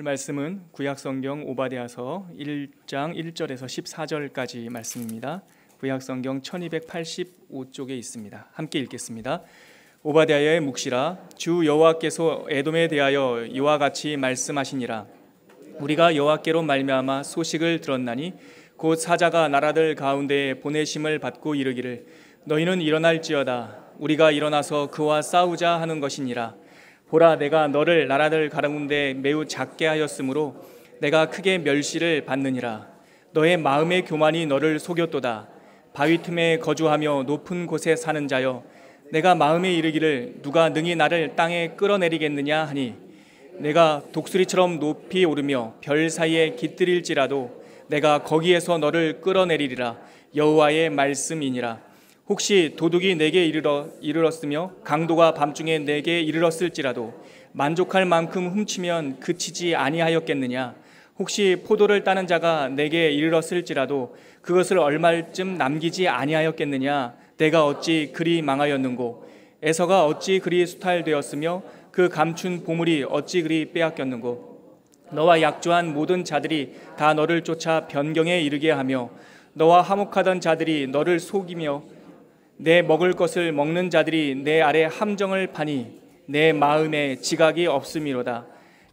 말씀은 구약성경 오바댜서 1장 1절에서 14절까지 말씀입니다. 구약성경 1285쪽에 있습니다. 함께 읽겠습니다. 오바댜의 묵시라. 주 여호와께서 에돔에 대하여 이와 같이 말씀하시니라. 우리가 여호와께로 말미암아 소식을 들었나니 곧 사자가 나라들 가운데에 보내심을 받고 이르기를 너희는 일어날지어다. 우리가 일어나서 그와 싸우자 하는 것이니라. 보라, 내가 너를 나라들 가운데 매우 작게 하였으므로 내가 크게 멸시를 받느니라. 너의 마음의 교만이 너를 속였도다. 바위 틈에 거주하며 높은 곳에 사는 자여, 내가 마음에 이르기를 누가 능히 나를 땅에 끌어내리겠느냐 하니, 내가 독수리처럼 높이 오르며 별 사이에 깃들일지라도 내가 거기에서 너를 끌어내리리라. 여호와의 말씀이니라. 혹시 도둑이 내게 이르렀으며 강도가 밤중에 내게 이르렀을지라도 만족할 만큼 훔치면 그치지 아니하였겠느냐. 혹시 포도를 따는 자가 내게 이르렀을지라도 그것을 얼마쯤 남기지 아니하였겠느냐. 내가 어찌 그리 망하였는고. 에서가 어찌 그리 수탈되었으며 그 감춘 보물이 어찌 그리 빼앗겼는고. 너와 약조한 모든 자들이 다 너를 쫓아 변경에 이르게 하며 너와 화목하던 자들이 너를 속이며 내 먹을 것을 먹는 자들이 내 아래 함정을 파니 내 마음에 지각이 없음이로다.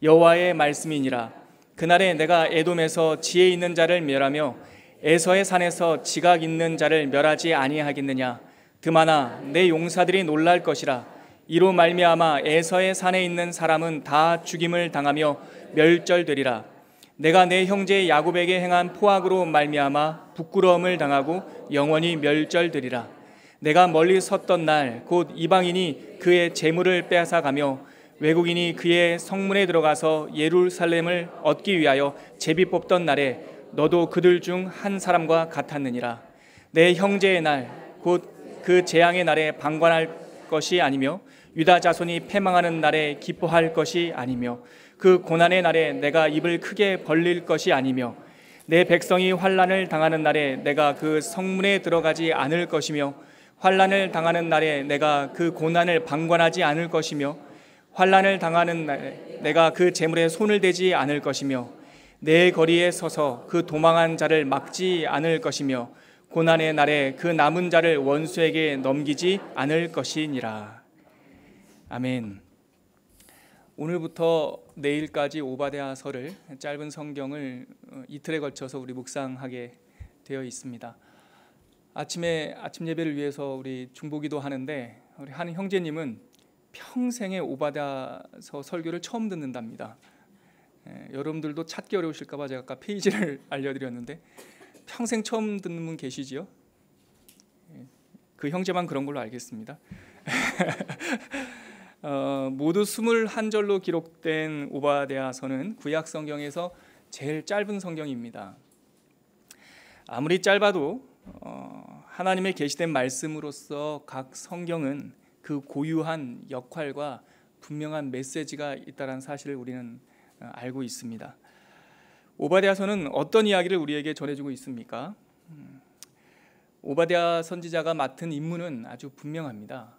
여호와의 말씀이니라. 그날에 내가 에돔에서 지혜 있는 자를 멸하며 에서의 산에서 지각 있는 자를 멸하지 아니하겠느냐. 그마나 내 용사들이 놀랄 것이라. 이로 말미암아 에서의 산에 있는 사람은 다 죽임을 당하며 멸절되리라. 내가 내 형제 야곱에게 행한 포악으로 말미암아 부끄러움을 당하고 영원히 멸절되리라. 내가 멀리 섰던 날 곧 이방인이 그의 재물을 빼앗아가며 외국인이 그의 성문에 들어가서 예루살렘을 얻기 위하여 제비 뽑던 날에 너도 그들 중 한 사람과 같았느니라. 내 형제의 날 곧 그 재앙의 날에 방관할 것이 아니며 유다 자손이 패망하는 날에 기뻐할 것이 아니며 그 고난의 날에 내가 입을 크게 벌릴 것이 아니며 내 백성이 환난을 당하는 날에 내가 그 성문에 들어가지 않을 것이며 환난을 당하는 날에 내가 그 고난을 방관하지 않을 것이며 환난을 당하는 날에 내가 그 재물에 손을 대지 않을 것이며 내 거리에 서서 그 도망한 자를 막지 않을 것이며 고난의 날에 그 남은 자를 원수에게 넘기지 않을 것이니라. 아멘. 오늘부터 내일까지 오바댜서를 짧은 성경을 이틀에 걸쳐서 우리 묵상하게 되어 있습니다. 아침에 아침 예배를 위해서 우리 중보기도 하는데 우리 한 형제님은 평생에 오바댜서 설교를 처음 듣는답니다. 여러분들도 찾기 어려우실까 봐 제가 아까 페이지를 알려드렸는데 평생 처음 듣는 분 계시지요? 그 형제만 그런 걸로 알겠습니다. 모두 21절로 기록된 오바댜서는 구약 성경에서 제일 짧은 성경입니다. 아무리 짧아도 하나님의 계시된 말씀으로서 각 성경은 그 고유한 역할과 분명한 메시지가 있다는 사실을 우리는 알고 있습니다. 오바댜서는 어떤 이야기를 우리에게 전해주고 있습니까? 오바댜 선지자가 맡은 임무는 아주 분명합니다.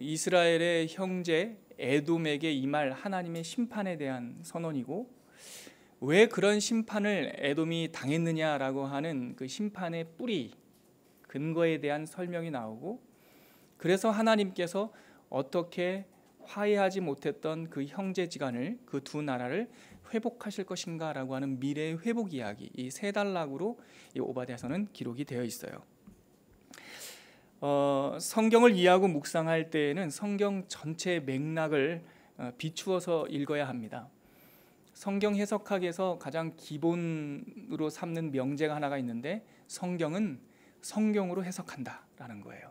이스라엘의 형제 에돔에게 임할 하나님의 심판에 대한 선언이고, 왜 그런 심판을 에돔이 당했느냐라고 하는 그 심판의 뿌리, 근거에 대한 설명이 나오고, 그래서 하나님께서 어떻게 화해하지 못했던 그 형제지간을, 그 두 나라를 회복하실 것인가라고 하는 미래의 회복 이야기, 이 세 단락으로 이 오바댜서는 기록이 되어 있어요. 성경을 이해하고 묵상할 때에는 성경 전체 맥락을 비추어서 읽어야 합니다. 성경 해석학에서 가장 기본으로 삼는 명제가 하나가 있는데, 성경은 성경으로 해석한다라는 거예요.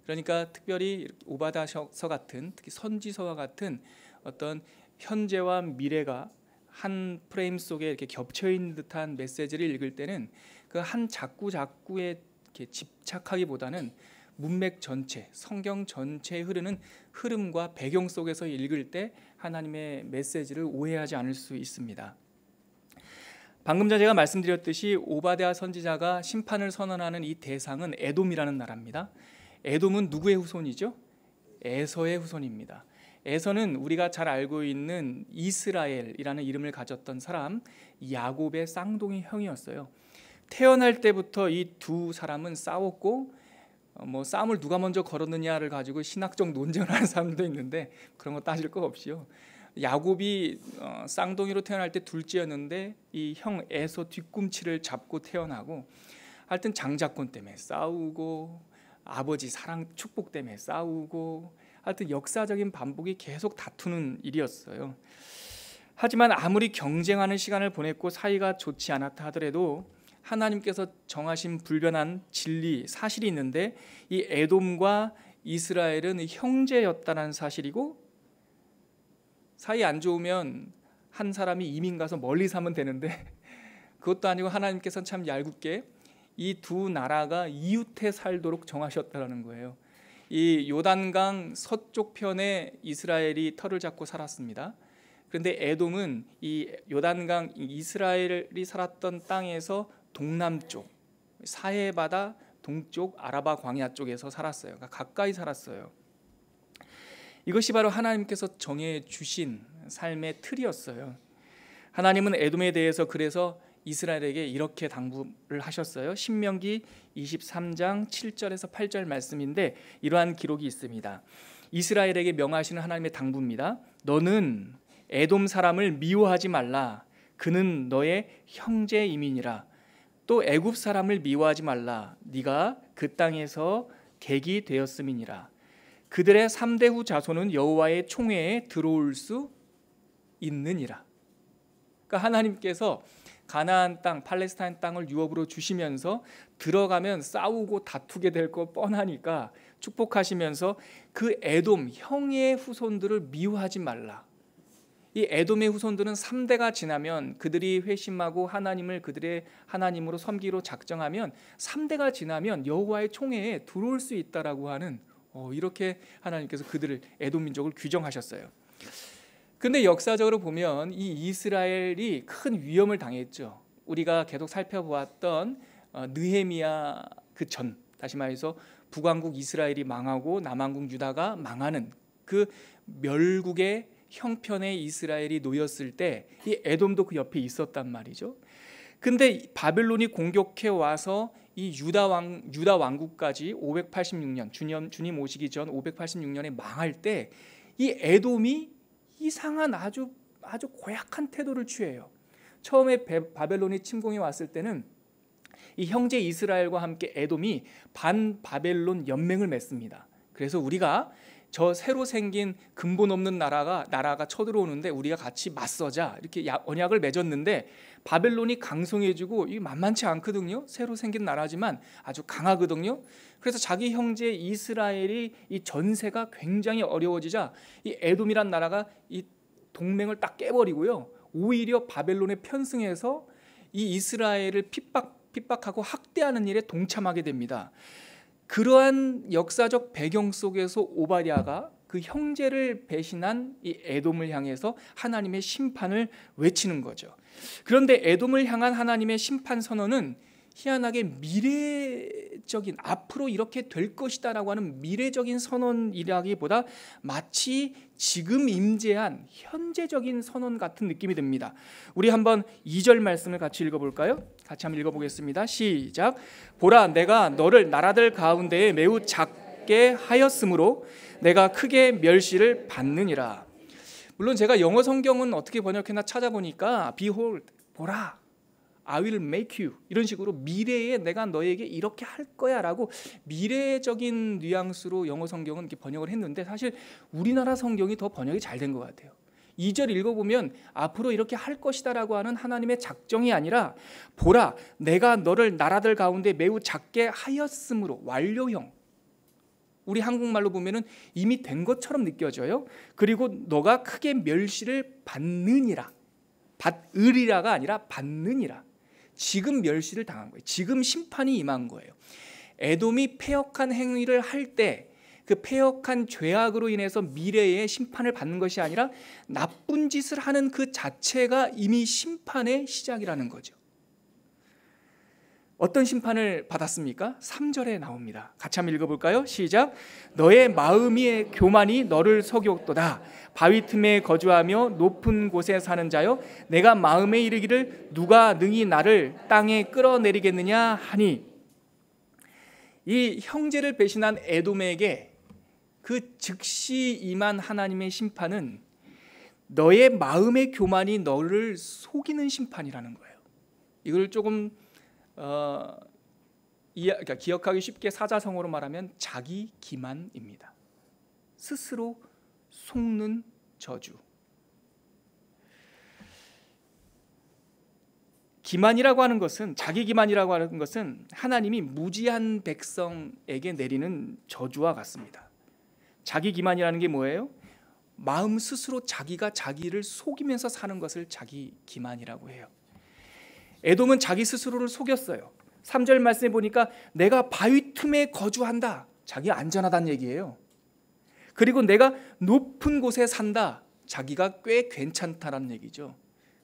그러니까 특별히 오바댜서 같은, 특히 선지서와 같은 어떤 현재와 미래가 한 프레임 속에 이렇게 겹쳐 있는 듯한 메시지를 읽을 때는 그 한 자꾸에 이렇게 집착하기보다는 문맥 전체, 성경 전체에 흐르는 흐름과 배경 속에서 읽을 때 하나님의 메시지를 오해하지 않을 수 있습니다. 방금 전 제가 말씀드렸듯이 오바댜 선지자가 심판을 선언하는 이 대상은 에돔이라는 나라입니다. 에돔은 누구의 후손이죠? 에서의 후손입니다. 에서는 우리가 잘 알고 있는 이스라엘이라는 이름을 가졌던 사람, 야곱의 쌍둥이 형이었어요. 태어날 때부터 이 두 사람은 싸웠고 싸움을 누가 먼저 걸었느냐를 가지고 신학적 논쟁을 하는 사람도 있는데 그런 거 따질 거 없이요. 야곱이 쌍둥이로 태어날 때 둘째였는데 이 형 에서 뒤꿈치를 잡고 태어나고, 하여튼 장자권 때문에 싸우고 아버지 사랑 축복 때문에 싸우고, 하여튼 역사적인 반복이 계속 다투는 일이었어요. 하지만 아무리 경쟁하는 시간을 보냈고 사이가 좋지 않았다 하더라도 하나님께서 정하신 불변한 진리, 사실이 있는데, 이 에돔과 이스라엘은 형제였다는 사실이고, 사이 안 좋으면 한 사람이 이민 가서 멀리 사면 되는데 그것도 아니고 하나님께서는 참 얄궂게 이 두 나라가 이웃해 살도록 정하셨다는 거예요. 이 요단강 서쪽 편에 이스라엘이 터를 잡고 살았습니다. 그런데 에돔은 이 요단강 이스라엘이 살았던 땅에서 동남쪽, 사해바다 동쪽 아라바 광야 쪽에서 살았어요. 그러니까 가까이 살았어요. 이것이 바로 하나님께서 정해 주신 삶의 틀이었어요. 하나님은 에돔에 대해서 그래서 이스라엘에게 이렇게 당부를 하셨어요. 신명기 23장 7절에서 8절 말씀인데 이러한 기록이 있습니다. 이스라엘에게 명하시는 하나님의 당부입니다. 너는 에돔 사람을 미워하지 말라. 그는 너의 형제임이니라. 또 애굽 사람을 미워하지 말라. 네가 그 땅에서 객이 되었음이니라. 그들의 3대 후 자손은 여호와의 총회에 들어올 수 있느니라. 그러니까 하나님께서 가나안 땅, 팔레스타인 땅을 유업으로 주시면서 들어가면 싸우고 다투게 될 거 뻔하니까 축복하시면서 그 에돔 형의 후손들을 미워하지 말라. 이 에돔의 후손들은 3대가 지나면 그들이 회심하고 하나님을 그들의 하나님으로 섬기로 작정하면 3대가 지나면 여호와의 총회에 들어올 수 있다라고 하는 이렇게 하나님께서 그들을 에돔 민족을 규정하셨어요. 그런데 역사적으로 보면 이 이스라엘이 큰 위험을 당했죠. 우리가 계속 살펴보았던 느헤미야 그 전, 다시 말해서 북왕국 이스라엘이 망하고 남왕국 유다가 망하는 그 멸국의 형편에 이스라엘이 놓였을 때 이 에돔도 그 옆에 있었단 말이죠. 근데 바벨론이 공격해 와서 이 유다 왕국까지 586년 주님 오시기 전 586년에 망할 때 이 에돔이 이상한 아주 고약한 태도를 취해요. 처음에 바벨론이 침공해 왔을 때는 이 형제 이스라엘과 함께 에돔이 반바벨론 연맹을 맺습니다. 그래서 우리가 저 새로 생긴 근본 없는 나라가 쳐들어오는데 우리가 같이 맞서자 이렇게 언약을 맺었는데 바벨론이 강성해지고 이게 만만치 않거든요. 새로 생긴 나라지만 아주 강하거든요. 그래서 자기 형제 이스라엘이 이 전세가 굉장히 어려워지자 이 에돔이란 나라가 이 동맹을 딱 깨버리고요. 오히려 바벨론에 편승해서 이 이스라엘을 핍박하고 학대하는 일에 동참하게 됩니다. 그러한 역사적 배경 속에서 오바댜가 그 형제를 배신한 이 에돔을 향해서 하나님의 심판을 외치는 거죠. 그런데 에돔을 향한 하나님의 심판 선언은 희한하게 미래적인, 앞으로 이렇게 될 것이다라고 하는 미래적인 선언이라기보다 마치 지금 임재한 현재적인 선언 같은 느낌이 듭니다. 우리 한번 2절 말씀을 같이 읽어볼까요? 같이 한번 읽어보겠습니다. 시작. 보라, 내가 너를 나라들 가운데에 매우 작게 하였으므로 내가 크게 멸시를 받느니라. 물론 제가 영어 성경은 어떻게 번역했나 찾아보니까 Behold, 보라, I will make you, 이런 식으로 미래에 내가 너에게 이렇게 할 거야 라고 미래적인 뉘앙스로 영어 성경은 이렇게 번역을 했는데 사실 우리나라 성경이 더 번역이 잘 된 것 같아요. 2절 읽어보면 앞으로 이렇게 할 것이다 라고 하는 하나님의 작정이 아니라 보라, 내가 너를 나라들 가운데 매우 작게 하였으므로, 완료형, 우리 한국말로 보면은 이미 된 것처럼 느껴져요. 그리고 너가 크게 멸시를 받느니라, 받으리라가 아니라 받느니라. 지금 멸시를 당한 거예요. 지금 심판이 임한 거예요. 에돔이 패역한 행위를 할 때 그 패역한 죄악으로 인해서 미래에 심판을 받는 것이 아니라 나쁜 짓을 하는 그 자체가 이미 심판의 시작이라는 거죠. 어떤 심판을 받았습니까? 3절에 나옵니다. 같이 한번 읽어볼까요? 시작. 너의 마음의 교만이 너를 속였도다. 바위 틈에 거주하며 높은 곳에 사는 자여, 내가 마음에 이르기를 누가 능히 나를 땅에 끌어내리겠느냐 하니. 이 형제를 배신한 에돔에게 그 즉시 임한 하나님의 심판은 너의 마음의 교만이 너를 속이는 심판이라는 거예요. 이걸 조금 그러니까 기억하기 쉽게 사자성어로 말하면 자기 기만입니다. 스스로 속는 저주. 기만이라고 하는 것은, 자기 기만이라고 하는 것은 하나님이 무지한 백성에게 내리는 저주와 같습니다. 자기 기만이라는 게 뭐예요? 마음 스스로 자기가 자기를 속이면서 사는 것을 자기 기만이라고 해요. 에돔은 자기 스스로를 속였어요. 3절 말씀에 보니까 내가 바위 틈에 거주한다. 자기 안전하다는 얘기예요. 그리고 내가 높은 곳에 산다. 자기가 꽤 괜찮다라는 얘기죠.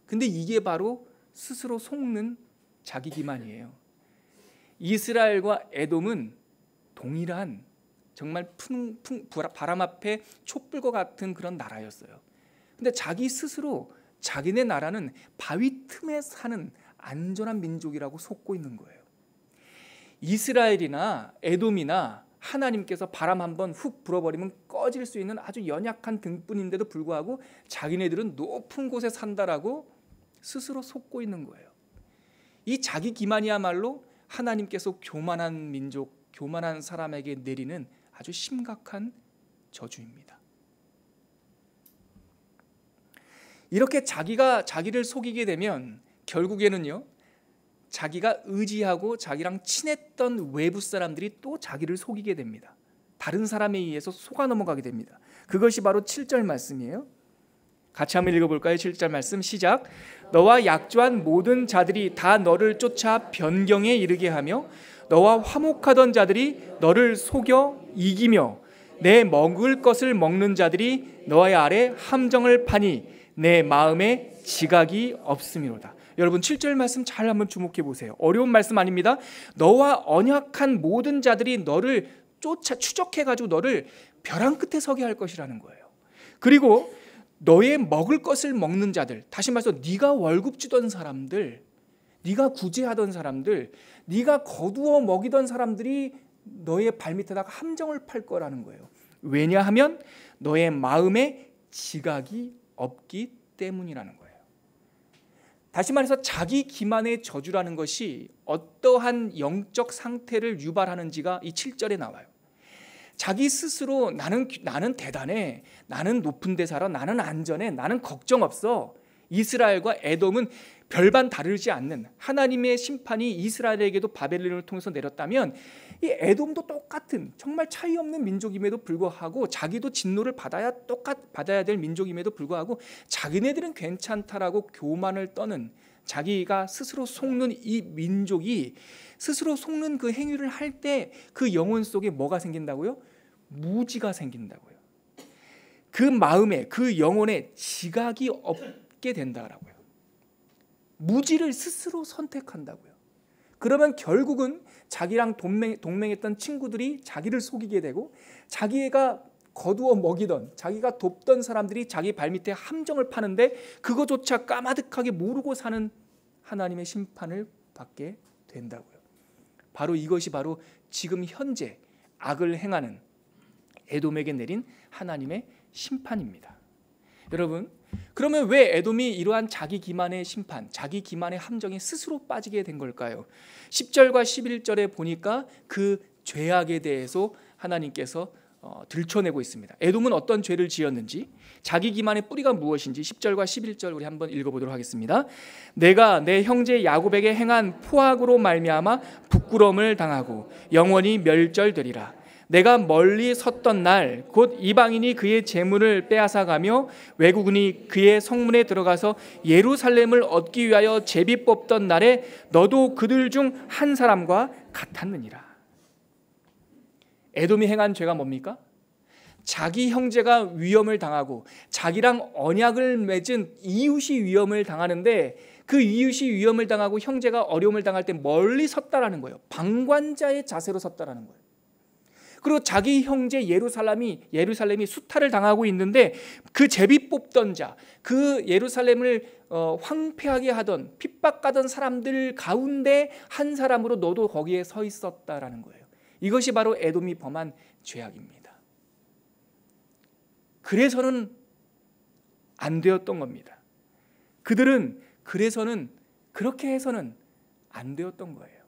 근데 이게 바로 스스로 속는 자기 기만이에요. 이스라엘과 에돔은 동일한 정말 바람 앞에 촛불과 같은 그런 나라였어요. 근데 자기 스스로 자기네 나라는 바위 틈에 사는 안전한 민족이라고 속고 있는 거예요. 이스라엘이나 에돔이나 하나님께서 바람 한번 훅 불어버리면 꺼질 수 있는 아주 연약한 등불인데도 불구하고 자기네들은 높은 곳에 산다라고 스스로 속고 있는 거예요. 이 자기 기만이야말로 하나님께서 교만한 민족, 교만한 사람에게 내리는 아주 심각한 저주입니다. 이렇게 자기가 자기를 속이게 되면 결국에는요, 자기가 의지하고 자기랑 친했던 외부 사람들이 또 자기를 속이게 됩니다. 다른 사람에 의해서 속아 넘어가게 됩니다. 그것이 바로 7절 말씀이에요. 같이 한번 읽어볼까요? 7절 말씀 시작. 너와 약조한 모든 자들이 다 너를 쫓아 변경에 이르게 하며 너와 화목하던 자들이 너를 속여 이기며 내 먹을 것을 먹는 자들이 너의 아래 함정을 파니 내 마음에 지각이 없음이로다. 여러분 7절 말씀 잘 한번 주목해 보세요. 어려운 말씀 아닙니다. 너와 언약한 모든 자들이 너를 쫓아 추적해가지고 너를 벼랑 끝에 서게 할 것이라는 거예요. 그리고 너의 먹을 것을 먹는 자들, 다시 말해서 네가 월급 주던 사람들, 네가 구제하던 사람들, 네가 거두어 먹이던 사람들이 너의 발밑에다가 함정을 팔 거라는 거예요. 왜냐하면 너의 마음에 지각이 없기 때문이라는 거예요. 다시 말해서 자기 기만의 저주라는 것이 어떠한 영적 상태를 유발하는지가 이 7절에 나와요. 자기 스스로 나는 대단해, 나는 높은 데 살아, 나는 안전해, 나는 걱정 없어. 이스라엘과 에돔은 별반 다르지 않는 하나님의 심판이 이스라엘에게도 바벨론을 통해서 내렸다면 이 에돔도 똑같은 정말 차이 없는 민족임에도 불구하고 자기도 진노를 받아야 될 민족임에도 불구하고 자기네들은 괜찮다라고 교만을 떠는 자기가 스스로 속는 이 민족이 스스로 속는 그 행위를 할 때 그 영혼 속에 뭐가 생긴다고요? 무지가 생긴다고요. 그 마음에 그 영혼에 지각이 없게 된다라고요. 무지를 스스로 선택한다고요. 그러면 결국은 자기랑 동맹했던 친구들이 자기를 속이게 되고 자기가 거두어 먹이던 자기가 돕던 사람들이 자기 발밑에 함정을 파는데 그거조차 까마득하게 모르고 사는 하나님의 심판을 받게 된다고요. 바로 이것이 바로 지금 현재 악을 행하는 에돔에게 내린 하나님의 심판입니다. 여러분, 그러면 왜 에돔이 이러한 자기 기만의 심판, 자기 기만의 함정에 스스로 빠지게 된 걸까요? 10절과 11절에 보니까 그 죄악에 대해서 하나님께서 들춰내고 있습니다. 에돔은 어떤 죄를 지었는지, 자기 기만의 뿌리가 무엇인지 10절과 11절 우리 한번 읽어보도록 하겠습니다. 내가 내 형제 야곱에게 행한 포악으로 말미암아 부끄러움을 당하고 영원히 멸절되리라. 내가 멀리 섰던 날 곧 이방인이 그의 재물을 빼앗아가며 외국인이 그의 성문에 들어가서 예루살렘을 얻기 위하여 제비 뽑던 날에 너도 그들 중 한 사람과 같았느니라. 에돔이 행한 죄가 뭡니까? 자기 형제가 위험을 당하고 자기랑 언약을 맺은 이웃이 위험을 당하는데 그 이웃이 위험을 당하고 형제가 어려움을 당할 때 멀리 섰다라는 거예요. 방관자의 자세로 섰다라는 거예요. 그리고 자기 형제 예루살렘이 수탈을 당하고 있는데 그 제비 뽑던 자, 그 예루살렘을 황폐하게 하던 핍박하던 사람들 가운데 한 사람으로 너도 거기에 서 있었다라는 거예요. 이것이 바로 에돔이 범한 죄악입니다. 그래서는 안 되었던 겁니다. 그들은 그래서는 그렇게 해서는 안 되었던 거예요.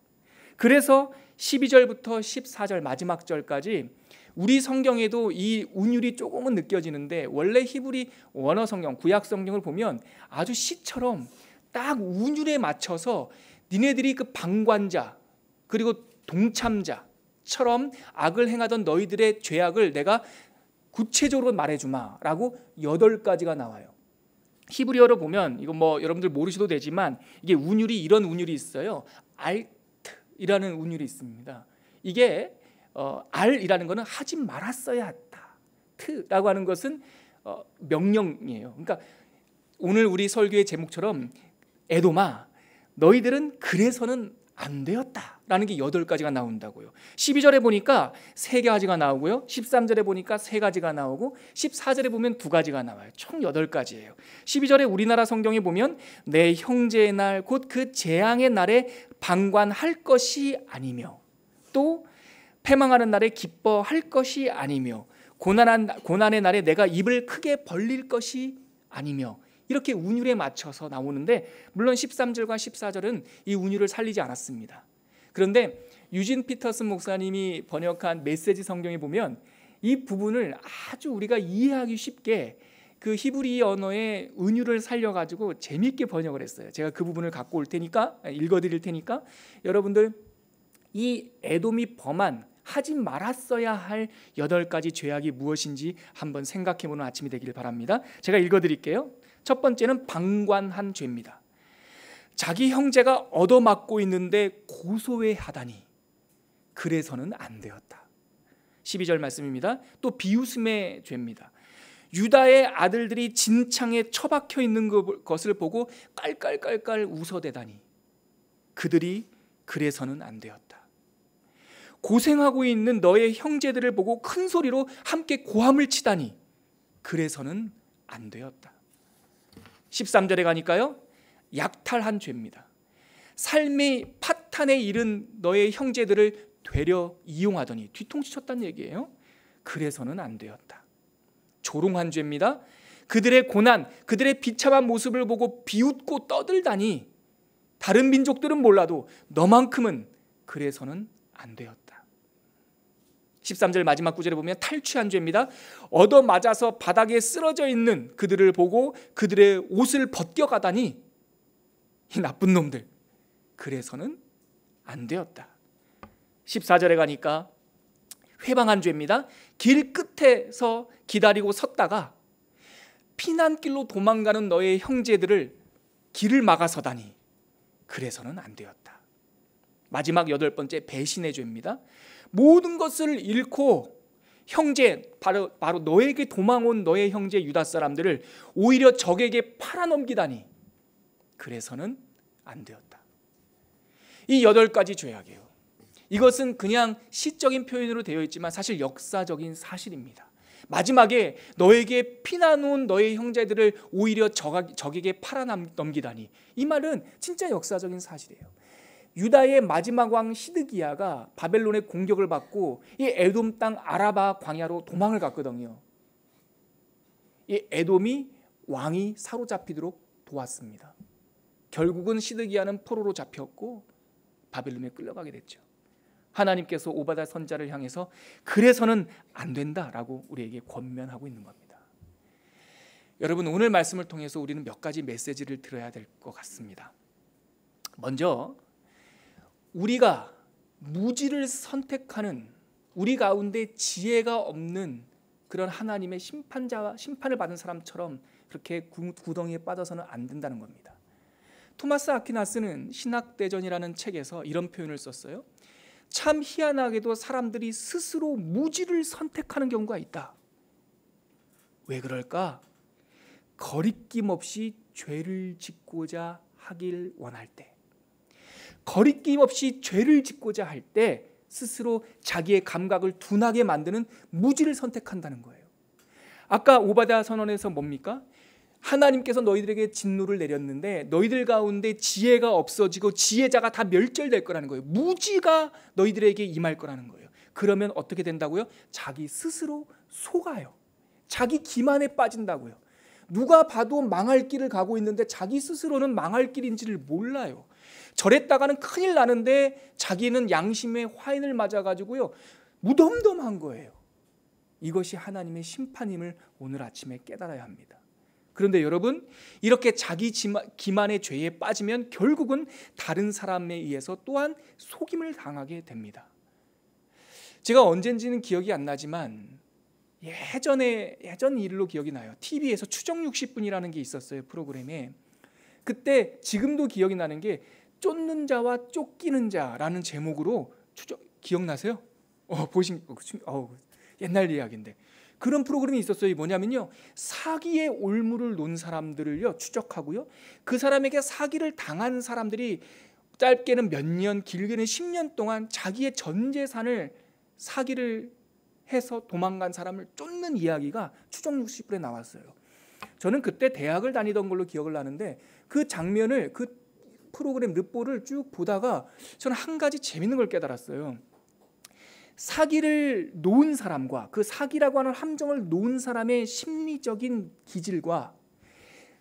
그래서 12절부터 14절 마지막 절까지 우리 성경에도 이 운율이 조금은 느껴지는데 원래 히브리 원어 성경, 구약 성경을 보면 아주 시처럼 딱 운율에 맞춰서 니네들이 그 방관자 그리고 동참자처럼 악을 행하던 너희들의 죄악을 내가 구체적으로 말해주마라고 8가지가 나와요. 히브리어로 보면 이거 뭐 여러분들 모르셔도 되지만 이게 운율이 이런 운율이 있어요. 알트이라는 운율이 있습니다. 이게 알이라는 것은 하지 말았어야 했다. 트라고 하는 것은 명령이에요. 그러니까 오늘 우리 설교의 제목처럼 에돔아 너희들은 그래서는 안 되었다라는 게 8가지가 나온다고요. 12절에 보니까 3가지가 나오고요. 13절에 보니까 3가지가 나오고 14절에 보면 2가지가 나와요. 총 8가지예요. 12절에 우리나라 성경에 보면 내 형제의 날 곧 그 재앙의 날에 방관할 것이 아니며 또 패망하는 날에 기뻐할 것이 아니며 고난의 날에 내가 입을 크게 벌릴 것이 아니며 이렇게 운율에 맞춰서 나오는데 물론 13절과 14절은 이 운율을 살리지 않았습니다. 그런데 유진 피터슨 목사님이 번역한 메시지 성경에 보면 이 부분을 아주 우리가 이해하기 쉽게 그 히브리 언어의 운율을 살려가지고 재미있게 번역을 했어요. 제가 그 부분을 갖고 올 테니까 읽어드릴 테니까 여러분들 이 에돔이 범한 하지 말았어야 할 8가지 죄악이 무엇인지 한번 생각해보는 아침이 되기를 바랍니다. 제가 읽어드릴게요. 첫 번째는 방관한 죄입니다. 자기 형제가 얻어맞고 있는데 고소해하다니 그래서는 안 되었다. 12절 말씀입니다. 또 비웃음의 죄입니다. 유다의 아들들이 진창에 처박혀 있는 것을 보고 깔깔깔깔 웃어대다니 그들이 그래서는 안 되었다. 고생하고 있는 너의 형제들을 보고 큰 소리로 함께 고함을 치다니 그래서는 안 되었다. 13절에 가니까요. 약탈한 죄입니다. 삶의 파탄에 이른 너의 형제들을 되려 이용하더니 뒤통수 쳤다는 얘기예요. 그래서는 안 되었다. 조롱한 죄입니다. 그들의 고난, 그들의 비참한 모습을 보고 비웃고 떠들다니 다른 민족들은 몰라도 너만큼은 그래서는 안 되었다. 13절 마지막 구절에 보면 탈취한 죄입니다. 얻어맞아서 바닥에 쓰러져 있는 그들을 보고 그들의 옷을 벗겨가다니 이 나쁜 놈들 그래서는 안 되었다. 14절에 가니까 회방한 죄입니다. 길 끝에서 기다리고 섰다가 피난길로 도망가는 너의 형제들을 길을 막아서다니 그래서는 안 되었다. 마지막 8번째 배신의 죄입니다. 모든 것을 잃고 형제 바로 너에게 도망온 너의 형제 유다 사람들을 오히려 적에게 팔아넘기다니 그래서는 안 되었다. 이 8가지 죄악이에요. 이것은 그냥 시적인 표현으로 되어 있지만 사실 역사적인 사실입니다. 마지막에 너에게 피난 온 너의 형제들을 오히려 적에게 팔아넘기다니 이 말은 진짜 역사적인 사실이에요. 유다의 마지막 왕 시드기야가 바벨론의 공격을 받고 이 에돔 땅 아라바 광야로 도망을 갔거든요. 이 에돔이 왕이 사로잡히도록 도왔습니다. 결국은 시드기야는 포로로 잡혔고 바벨론에 끌려가게 됐죠. 하나님께서 오바댜 선지자를 향해서 그래서는 안 된다라고 우리에게 권면하고 있는 겁니다. 여러분 오늘 말씀을 통해서 우리는 몇 가지 메시지를 들어야 될 것 같습니다. 먼저 우리가 무지를 선택하는 우리 가운데 지혜가 없는 그런 하나님의 심판을 받은 사람처럼 그렇게 구덩이에 빠져서는 안 된다는 겁니다. 토마스 아퀴나스는 신학대전이라는 책에서 이런 표현을 썼어요. 참 희한하게도 사람들이 스스로 무지를 선택하는 경우가 있다. 왜 그럴까? 거리낌 없이 죄를 짓고자 하길 원할 때, 거리낌 없이 죄를 짓고자 할 때 스스로 자기의 감각을 둔하게 만드는 무지를 선택한다는 거예요. 아까 오바댜 선언에서 뭡니까? 하나님께서 너희들에게 진노를 내렸는데 너희들 가운데 지혜가 없어지고 지혜자가 다 멸절될 거라는 거예요. 무지가 너희들에게 임할 거라는 거예요. 그러면 어떻게 된다고요? 자기 스스로 속아요. 자기 기만에 빠진다고요. 누가 봐도 망할 길을 가고 있는데 자기 스스로는 망할 길인지를 몰라요. 저랬다가는 큰일 나는데 자기는 양심의 화인을 맞아가지고요 무덤덤한 거예요. 이것이 하나님의 심판임을 오늘 아침에 깨달아야 합니다. 그런데 여러분, 이렇게 자기 기만의 죄에 빠지면 결국은 다른 사람에 의해서 또한 속임을 당하게 됩니다. 제가 언젠지는 기억이 안 나지만 예전 일로 기억이 나요. TV에서 추정 60분이라는 게 있었어요, 프로그램에. 그때 지금도 기억이 나는 게 쫓는 자와 쫓기는 자라는 제목으로 기억나세요? 옛날 이야기인데 그런 프로그램이 있었어요. 뭐냐면요, 사기의 올무를 놓은 사람들을요 추적하고요, 그 사람에게 사기를 당한 사람들이 짧게는 몇 년, 길게는 10년 동안 자기의 전 재산을 사기를 해서 도망간 사람을 쫓는 이야기가 추정 60분에 나왔어요. 저는 그때 대학을 다니던 걸로 기억을 나는데 그 장면을, 그 프로그램 르포를 쭉 보다가 저는 한 가지 재밌는 걸 깨달았어요. 사기를 놓은 사람과 그 사기라고 하는 함정을 놓은 사람의 심리적인 기질과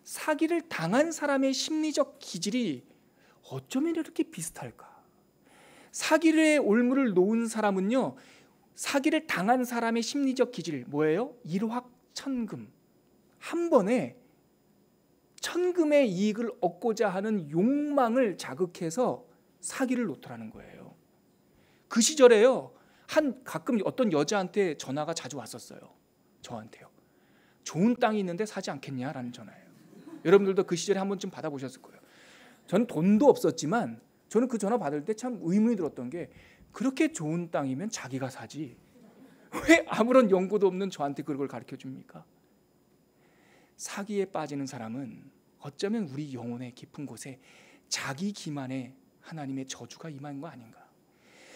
사기를 당한 사람의 심리적 기질이 어쩌면 이렇게 비슷할까? 사기의 올무를 놓은 사람은요, 사기를 당한 사람의 심리적 기질 뭐예요? 일확천금, 한 번에 천금의 이익을 얻고자 하는 욕망을 자극해서 사기를 놓더라는 거예요. 그 시절에요, 가끔 어떤 여자한테 전화가 자주 왔었어요. 저한테요. 좋은 땅이 있는데 사지 않겠냐라는 전화예요. 여러분들도 그 시절에 한 번쯤 받아보셨을 거예요. 저는 돈도 없었지만 저는 그 전화 받을 때 참 의문이 들었던 게, 그렇게 좋은 땅이면 자기가 사지 왜 아무런 연고도 없는 저한테 그걸 가르쳐 줍니까? 사기에 빠지는 사람은 어쩌면 우리 영혼의 깊은 곳에 자기 기만에 하나님의 저주가 임한 거 아닌가?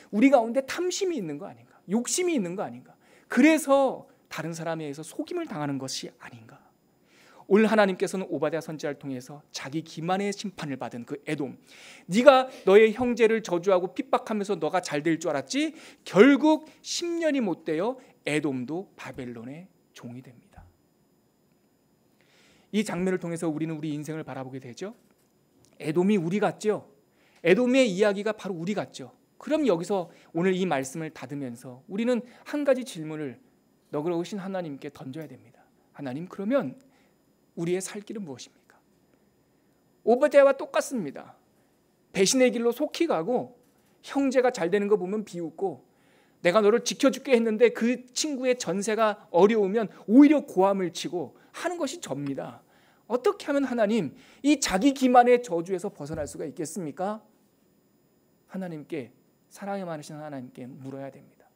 우리 가운데 탐심이 있는 거 아닌가? 욕심이 있는 거 아닌가? 그래서 다른 사람에 의해서 속임을 당하는 것이 아닌가? 오늘 하나님께서는 오바댜 선지자를 통해서 자기 기만의 심판을 받은 그 에돔, 네가 너의 형제를 저주하고 핍박하면서 너가 잘 될 줄 알았지? 결국 10년이 못 되어 에돔도 바벨론의 종이 됩니다. 이 장면을 통해서 우리는 우리 인생을 바라보게 되죠. 에돔이 우리 같죠? 에돔의 이야기가 바로 우리 같죠? 그럼 여기서 오늘 이 말씀을 닫으면서 우리는 한 가지 질문을 너그러우신 하나님께 던져야 됩니다. 하나님, 그러면 우리의 살 길은 무엇입니까? 오바댜와 똑같습니다. 배신의 길로 속히 가고 형제가 잘 되는 거 보면 비웃고, 내가 너를 지켜줄게 했는데 그 친구의 전세가 어려우면 오히려 고함을 치고 하는 것이 접니다. 어떻게 하면 하나님, 이 자기 기만의 저주에서 벗어날 수가 있겠습니까? 하나님께, 사랑이 많으신 하나님께 물어야 됩니다.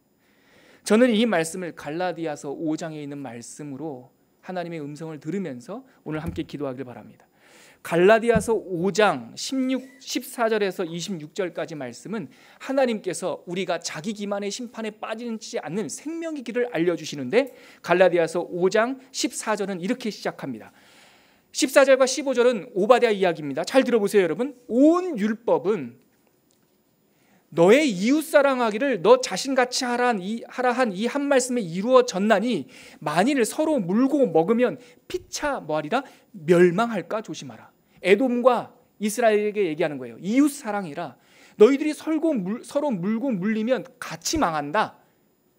저는 이 말씀을 갈라디아서 5장에 있는 말씀으로 하나님의 음성을 들으면서 오늘 함께 기도하길 바랍니다. 갈라디아서 5장 14절에서 26절까지 말씀은 하나님께서 우리가 자기 기만의 심판에 빠지지 않는 생명의 길을 알려주시는데, 갈라디아서 5장 14절은 이렇게 시작합니다. 14절과 15절은 오바댜 이야기입니다. 잘 들어보세요, 여러분. 온 율법은 너의 이웃 사랑하기를 너 자신같이 하라 한 이 한 말씀에 이루어졌나니, 만일 서로 물고 먹으면 피차 뭐하리라? 멸망할까 조심하라. 에돔과 이스라엘에게 얘기하는 거예요. 이웃 사랑이라. 너희들이 서로 물고 물리면 같이 망한다.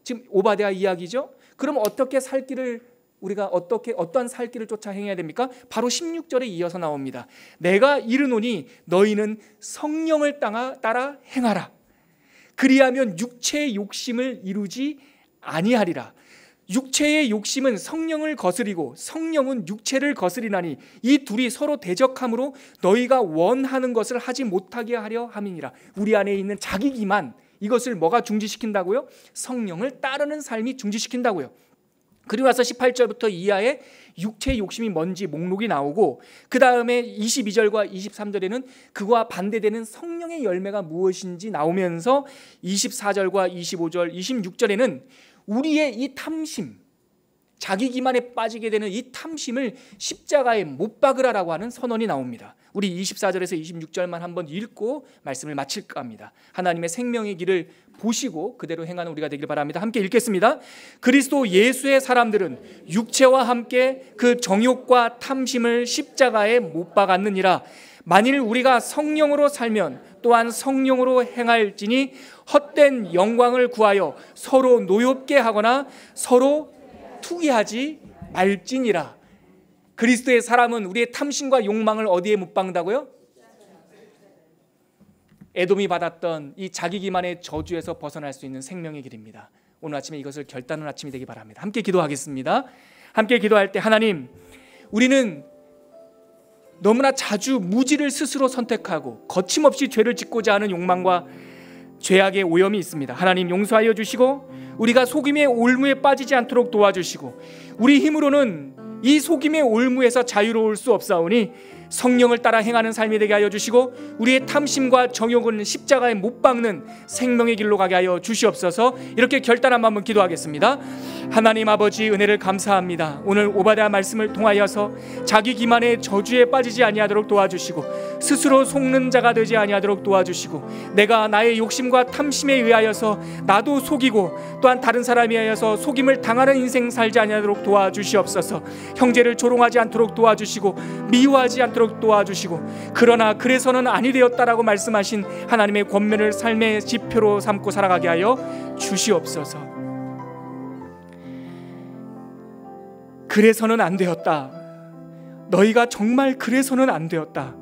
지금 오바댜 이야기죠. 그럼 어떻게 살 길을, 우리가 어떠한 살 길을 쫓아 행해야 됩니까? 바로 16절에 이어서 나옵니다. 내가 이르노니 너희는 성령을 따라 행하라. 그리하면 육체의 욕심을 이루지 아니하리라. 육체의 욕심은 성령을 거스리고 성령은 육체를 거스리나니 이 둘이 서로 대적함으로 너희가 원하는 것을 하지 못하게 하려 함이니라. 우리 안에 있는 자기 기만, 이것을 뭐가 중지시킨다고요? 성령을 따르는 삶이 중지시킨다고요. 그리고 나서 18절부터 이하에 육체의 욕심이 뭔지 목록이 나오고, 그 다음에 22절과 23절에는 그와 반대되는 성령의 열매가 무엇인지 나오면서 24절과 25절, 26절에는 우리의 이 탐심, 자기 기만에 빠지게 되는 이 탐심을 십자가에 못 박으라라고 하는 선언이 나옵니다. 우리 24절에서 26절만 한번 읽고 말씀을 마칠까 합니다. 하나님의 생명의 길을 보시고 그대로 행하는 우리가 되길 바랍니다. 함께 읽겠습니다. 그리스도 예수의 사람들은 육체와 함께 그 정욕과 탐심을 십자가에 못 박았느니라. 만일 우리가 성령으로 살면 또한 성령으로 행할지니 헛된 영광을 구하여 서로 노엽게 하거나 서로 투기하지 말지니라. 그리스도의 사람은 우리의 탐심과 욕망을 어디에 못 박는다고요? 에돔이 받았던 이 자기 기만의 저주에서 벗어날 수 있는 생명의 길입니다. 오늘 아침에 이것을 결단하는 아침이 되기 바랍니다. 함께 기도하겠습니다. 함께 기도할 때, 하나님, 우리는 너무나 자주 무지를 스스로 선택하고 거침없이 죄를 짓고자 하는 욕망과 죄악의 오염이 있습니다. 하나님, 용서하여 주시고 우리가 속임의 올무에 빠지지 않도록 도와주시고, 우리 힘으로는 이 속임의 올무에서 자유로울 수 없사오니 성령을 따라 행하는 삶이 되게 하여 주시고, 우리의 탐심과 정욕은 십자가에 못 박는 생명의 길로 가게 하여 주시옵소서. 이렇게 결단한 마음으로 기도하겠습니다. 하나님 아버지, 은혜를 감사합니다. 오늘 오바댜 말씀을 통하여서 자기 기만의 저주에 빠지지 아니하도록 도와주시고, 스스로 속는 자가 되지 아니하도록 도와주시고, 내가 나의 욕심과 탐심에 의하여서 나도 속이고 또한 다른 사람에 의하여서 속임을 당하는 인생 살지 아니하도록 도와주시옵소서. 형제를 조롱하지 않도록 도와주시고 미워하지 않도록 도와주시고, 그러나 그래서는 아니 되었다라고 말씀하신 하나님의 권면을 삶의 지표로 삼고 살아가게 하여 주시옵소서. 그래서는 안 되었다, 너희가 정말 그래서는 안 되었다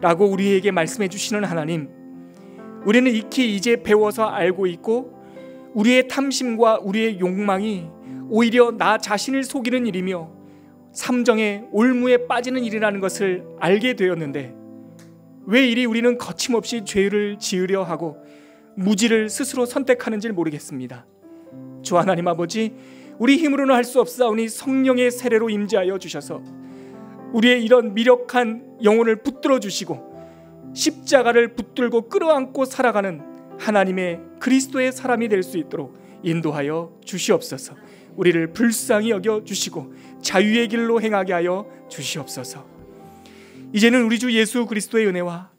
라고 우리에게 말씀해 주시는 하나님, 우리는 익히 이제 배워서 알고 있고, 우리의 탐심과 우리의 욕망이 오히려 나 자신을 속이는 일이며 삼정의 올무에 빠지는 일이라는 것을 알게 되었는데, 왜 이리 우리는 거침없이 죄를 지으려 하고 무지를 스스로 선택하는지 모르겠습니다. 주 하나님 아버지, 우리 힘으로는 할 수 없사오니 성령의 세례로 임재하여 주셔서 우리의 이런 미력한 영혼을 붙들어 주시고 십자가를 붙들고 끌어안고 살아가는 하나님의 그리스도의 사람이 될 수 있도록 인도하여 주시옵소서. 우리를 불쌍히 여겨 주시고 자유의 길로 행하게 하여 주시옵소서. 이제는 우리 주 예수 그리스도의 은혜와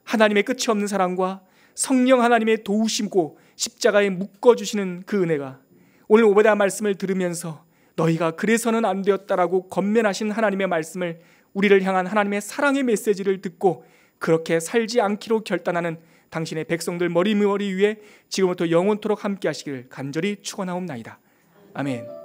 하나님의 끝이 없는 사랑과 성령 하나님의 도우심고 십자가에 묶어주시는 그 은혜가 오늘 오바댜 말씀을 들으면서 너희가 그래서는 안 되었다라고 권면하신 하나님의 말씀을, 우리를 향한 하나님의 사랑의 메시지를 듣고 그렇게 살지 않기로 결단하는 당신의 백성들 머리 위에 지금부터 영원토록 함께 하시기를 간절히 축원하옵나이다. 아멘.